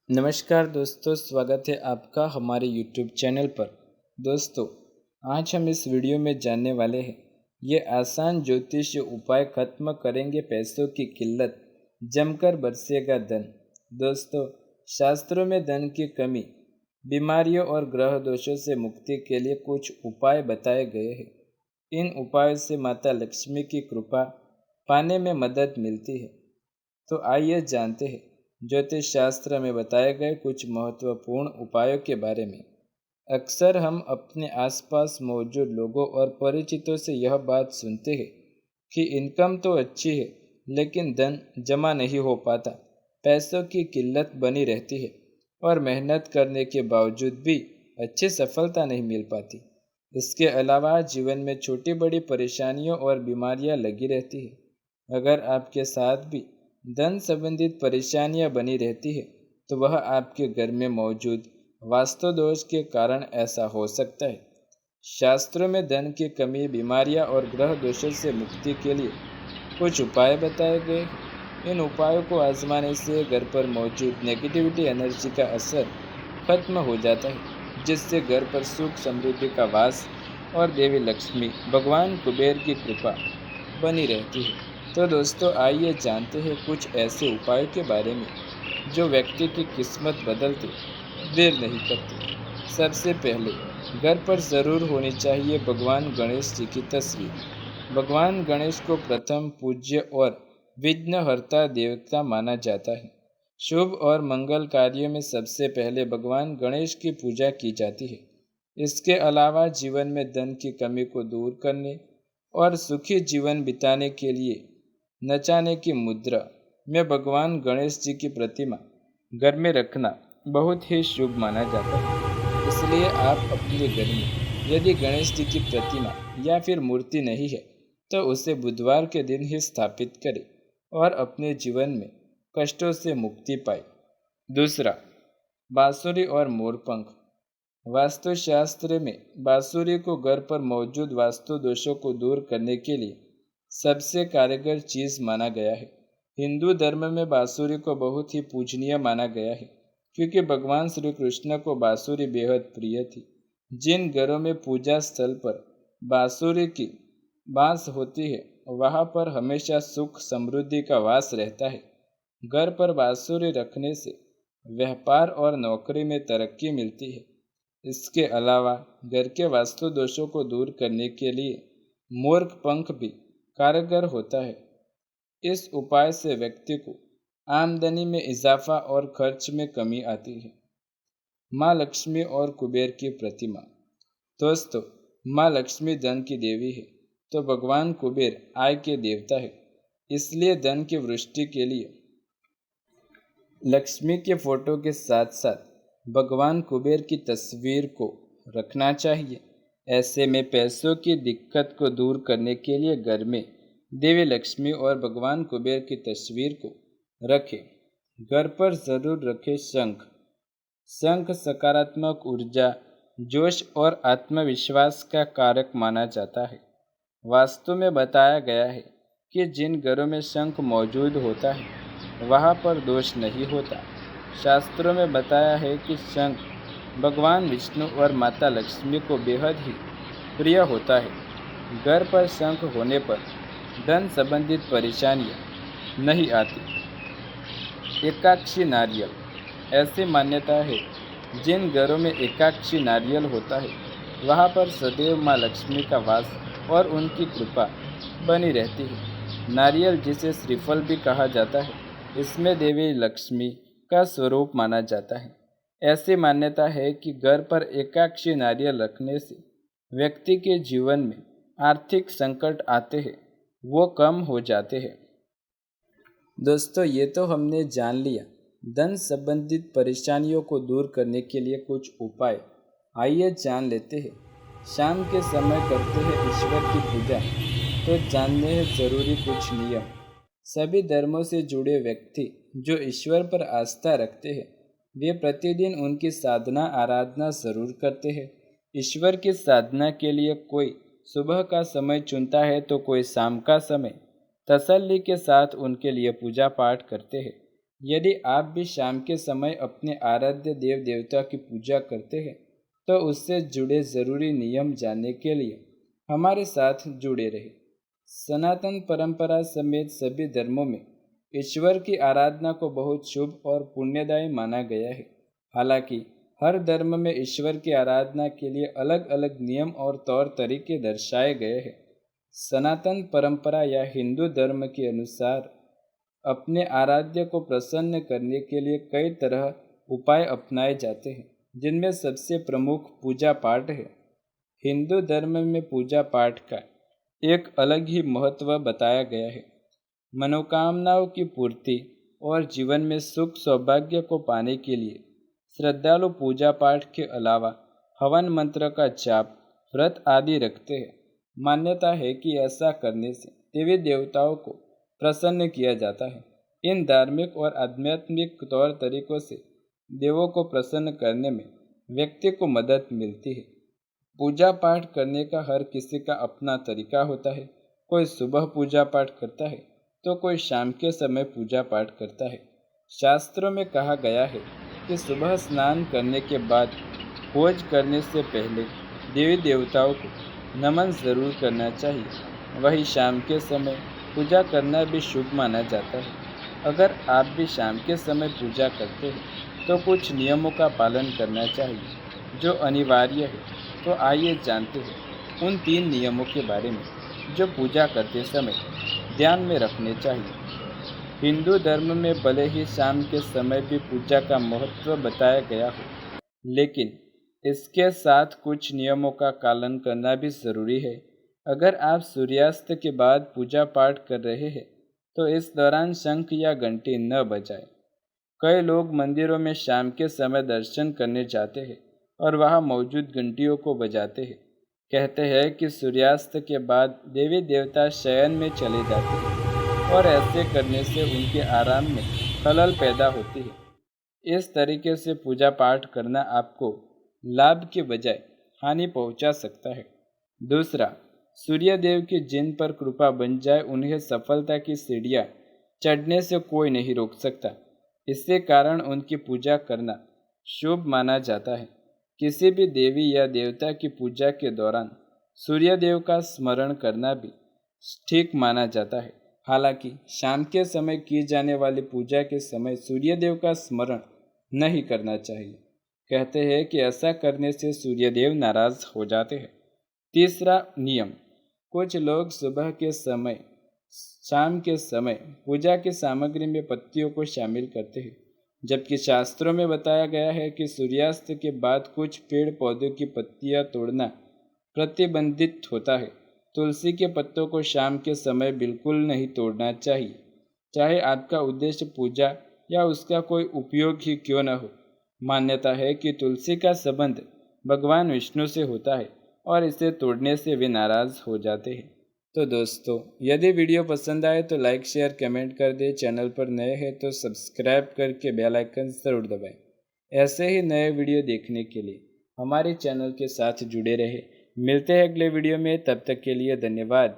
नमस्कार दोस्तों, स्वागत है आपका हमारे YouTube चैनल पर। दोस्तों, आज हम इस वीडियो में जानने वाले हैं ये आसान ज्योतिष उपाय खत्म करेंगे पैसों की किल्लत, जमकर बरसेगा धन। दोस्तों, शास्त्रों में धन की कमी, बीमारियों और ग्रह दोषों से मुक्ति के लिए कुछ उपाय बताए गए हैं। इन उपायों से माता लक्ष्मी की कृपा पाने में मदद मिलती है। तो आइए जानते हैं ज्योतिष शास्त्र में बताए गए कुछ महत्वपूर्ण उपायों के बारे में। अक्सर हम अपने आसपास मौजूद लोगों और परिचितों से यह बात सुनते हैं कि इनकम तो अच्छी है लेकिन धन जमा नहीं हो पाता, पैसों की किल्लत बनी रहती है और मेहनत करने के बावजूद भी अच्छी सफलता नहीं मिल पाती। इसके अलावा जीवन में छोटी बड़ी परेशानियों और बीमारियां लगी रहती है। अगर आपके साथ भी धन संबंधित परेशानियां बनी रहती है तो वह आपके घर में मौजूद वास्तु दोष के कारण ऐसा हो सकता है। शास्त्रों में धन की कमी, बीमारियां और ग्रह दोषों से मुक्ति के लिए कुछ उपाय बताए गए। इन उपायों को आजमाने से घर पर मौजूद नेगेटिविटी एनर्जी का असर खत्म हो जाता है, जिससे घर पर सुख समृद्धि का वास और देवी लक्ष्मी, भगवान कुबेर की कृपा बनी रहती है। तो दोस्तों, आइए जानते हैं कुछ ऐसे उपायों के बारे में जो व्यक्ति की किस्मत बदलते देर नहीं करते। सबसे पहले, घर पर ज़रूर होनी चाहिए भगवान गणेश जी की तस्वीर। भगवान गणेश को प्रथम पूज्य और विघ्नहर्ता देवता माना जाता है। शुभ और मंगल कार्यों में सबसे पहले भगवान गणेश की पूजा की जाती है। इसके अलावा जीवन में धन की कमी को दूर करने और सुखी जीवन बिताने के लिए नचाने की मुद्रा में भगवान गणेश जी की प्रतिमा घर में रखना बहुत ही शुभ माना जाता है। इसलिए आप अपने घर में यदि गणेश जी की प्रतिमा या फिर मूर्ति नहीं है तो उसे बुधवार के दिन ही स्थापित करें और अपने जीवन में कष्टों से मुक्ति पाए। दूसरा, बांसुरी और मोरपंख। वास्तुशास्त्र में बांसुरी को घर पर मौजूद वास्तु दोषों को दूर करने के लिए सबसे कारगर चीज माना गया है। हिंदू धर्म में बांसुरी को बहुत ही पूजनीय माना गया है क्योंकि भगवान श्री कृष्ण को बांसुरी बेहद प्रिय थी। जिन घरों में पूजा स्थल पर बांसुरी की बांस होती है वहां पर हमेशा सुख समृद्धि का वास रहता है। घर पर बांसुरी रखने से व्यापार और नौकरी में तरक्की मिलती है। इसके अलावा घर के वास्तु दोषों को दूर करने के लिए मोर पंख भी कारगर होता है। इस उपाय से व्यक्ति को आमदनी में इजाफा और खर्च में कमी आती है। माँ लक्ष्मी और कुबेर की प्रतिमा। दोस्तों, माँ लक्ष्मी धन की देवी है तो भगवान कुबेर आय के देवता है। इसलिए धन की वृष्टि के लिए लक्ष्मी के फोटो के साथ साथ भगवान कुबेर की तस्वीर को रखना चाहिए। ऐसे में पैसों की दिक्कत को दूर करने के लिए घर में देवी लक्ष्मी और भगवान कुबेर की तस्वीर को रखें। घर पर जरूर रखें शंख। शंख सकारात्मक ऊर्जा, जोश और आत्मविश्वास का कारक माना जाता है। वास्तु में बताया गया है कि जिन घरों में शंख मौजूद होता है वहाँ पर दोष नहीं होता। शास्त्रों में बताया है कि शंख भगवान विष्णु और माता लक्ष्मी को बेहद ही प्रिय होता है। घर पर शंख होने पर धन संबंधित परेशानियां नहीं आती। एकाक्षी नारियल। ऐसी मान्यता है जिन घरों में एकाक्षी नारियल होता है वहाँ पर सदैव माँ लक्ष्मी का वास और उनकी कृपा बनी रहती है। नारियल, जिसे श्रीफल भी कहा जाता है, इसमें देवी लक्ष्मी का स्वरूप माना जाता है। ऐसी मान्यता है कि घर पर एकाक्षी नारियल रखने से व्यक्ति के जीवन में आर्थिक संकट आते हैं वो कम हो जाते हैं। दोस्तों, ये तो हमने जान लिया धन संबंधित परेशानियों को दूर करने के लिए कुछ उपाय। आइए जान लेते हैं। शाम के समय करते हैं ईश्वर की पूजा तो जानने हैं जरूरी कुछ नियम। सभी धर्मों से जुड़े व्यक्ति जो ईश्वर पर आस्था रखते हैं वे प्रतिदिन उनकी साधना आराधना जरूर करते हैं। ईश्वर की साधना के लिए कोई सुबह का समय चुनता है तो कोई शाम का समय। तसल्ली के साथ उनके लिए पूजा पाठ करते हैं। यदि आप भी शाम के समय अपने आराध्य देव देवता की पूजा करते हैं तो उससे जुड़े ज़रूरी नियम जानने के लिए हमारे साथ जुड़े रहे। सनातन परंपरा समेत सभी धर्मों में ईश्वर की आराधना को बहुत शुभ और पुण्यदायी माना गया है। हालांकि हर धर्म में ईश्वर की आराधना के लिए अलग अलग नियम और तौर तरीके दर्शाए गए हैं। सनातन परंपरा या हिंदू धर्म के अनुसार अपने आराध्य को प्रसन्न करने के लिए कई तरह उपाय अपनाए जाते हैं, जिनमें सबसे प्रमुख पूजा पाठ है। हिंदू धर्म में पूजा पाठ का एक अलग ही महत्व बताया गया है। मनोकामनाओं की पूर्ति और जीवन में सुख सौभाग्य को पाने के लिए श्रद्धालु पूजा पाठ के अलावा हवन मंत्र का जाप, व्रत आदि रखते हैं। मान्यता है कि ऐसा करने से देवी देवताओं को प्रसन्न किया जाता है। इन धार्मिक और आध्यात्मिक तौर तरीकों से देवों को प्रसन्न करने में व्यक्ति को मदद मिलती है। पूजा पाठ करने का हर किसी का अपना तरीका होता है। कोई सुबह पूजा पाठ करता है तो कोई शाम के समय पूजा पाठ करता है। शास्त्रों में कहा गया है कि सुबह स्नान करने के बाद भोज करने से पहले देवी देवताओं को नमन जरूर करना चाहिए। वही शाम के समय पूजा करना भी शुभ माना जाता है। अगर आप भी शाम के समय पूजा करते हैं तो कुछ नियमों का पालन करना चाहिए जो अनिवार्य है। तो आइए जानते हैं उन 3 नियमों के बारे में जो पूजा करते समय ध्यान में रखने चाहिए। हिंदू धर्म में भले ही शाम के समय भी पूजा का महत्व बताया गया हो, लेकिन इसके साथ कुछ नियमों का पालन करना भी जरूरी है। अगर आप सूर्यास्त के बाद पूजा पाठ कर रहे हैं तो इस दौरान शंख या घंटी न बजाएं। कई लोग मंदिरों में शाम के समय दर्शन करने जाते हैं और वहां मौजूद घंटियों को बजाते हैं। कहते हैं कि सूर्यास्त के बाद देवी देवता शयन में चले जाते हैं और ऐसे करने से उनके आराम में खलल पैदा होती है। इस तरीके से पूजा पाठ करना आपको लाभ के बजाय हानि पहुंचा सकता है। दूसरा, सूर्य देव की जिन पर कृपा बन जाए उन्हें सफलता की सीढ़ियाँ चढ़ने से कोई नहीं रोक सकता। इसके कारण उनकी पूजा करना शुभ माना जाता है। किसी भी देवी या देवता की पूजा के दौरान सूर्य देव का स्मरण करना भी ठीक माना जाता है। हालांकि शाम के समय की जाने वाली पूजा के समय सूर्य देव का स्मरण नहीं करना चाहिए। कहते हैं कि ऐसा करने से सूर्य देव नाराज हो जाते हैं। तीसरा नियम, कुछ लोग सुबह के समय शाम के समय पूजा की सामग्री में पत्तियों को शामिल करते हैं, जबकि शास्त्रों में बताया गया है कि सूर्यास्त के बाद कुछ पेड़ पौधों की पत्तियां तोड़ना प्रतिबंधित होता है। तुलसी के पत्तों को शाम के समय बिल्कुल नहीं तोड़ना चाहिए, चाहे आपका उद्देश्य पूजा या उसका कोई उपयोग ही क्यों न हो। मान्यता है कि तुलसी का संबंध भगवान विष्णु से होता है और इसे तोड़ने से वे नाराज हो जाते हैं। तो दोस्तों, यदि वीडियो पसंद आए तो लाइक शेयर कमेंट कर दें। चैनल पर नए हैं तो सब्सक्राइब करके बेल आइकन ज़रूर दबाएं। ऐसे ही नए वीडियो देखने के लिए हमारे चैनल के साथ जुड़े रहे। मिलते हैं अगले वीडियो में, तब तक के लिए धन्यवाद।